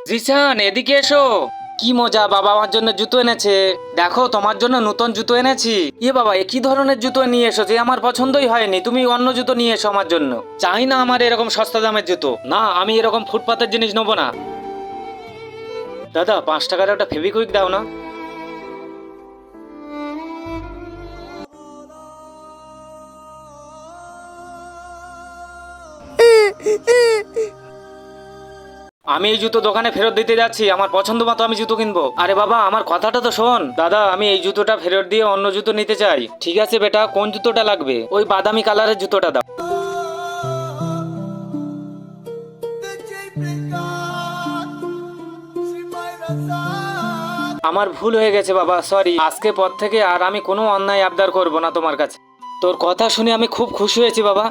জিসান এদিকে এসো। কি মজা, বাবা আমার জন্য জুতো এনেছে। দেখো তোমার জন্য নতুন জুতো এনেছি। বাবা, এ কি ধরনের জুতো নিয়ে এসো যে আমার পছন্দই হয়নি? তুমি অন্য জুতো নিয়ে এসো আমার জন্য। চাই না আমার এরকম সস্তা দামের জুতো। না, আমি এরকম ফুটপাতের জিনিস নেবো না। দাদা 5 টাকার একটা ফেভিকুইক দাও না। আমি এই জুতো দোকানে ফেরত দিতে যাচ্ছি, আমার পছন্দ মতো আমি জুতো কিনবো। আরে বাবা, আমার কথাটা তো শোন। দাদা, আমি এই জুতোটা ফেরত দিয়ে অন্য জুতো নিতে চাই। ঠিক আছে বেটা, কোন জুতোটা লাগবে? ওই বাদামি কালারের জুতোটা দাও। আমার ভুল হয়ে গেছে বাবা, সরি। আজকে পর থেকে আর আমি কোনো অন্যায় আবদার করব না তোমার কাছে। তোর কথা শুনে আমি খুব খুশি হয়েছি বাবা।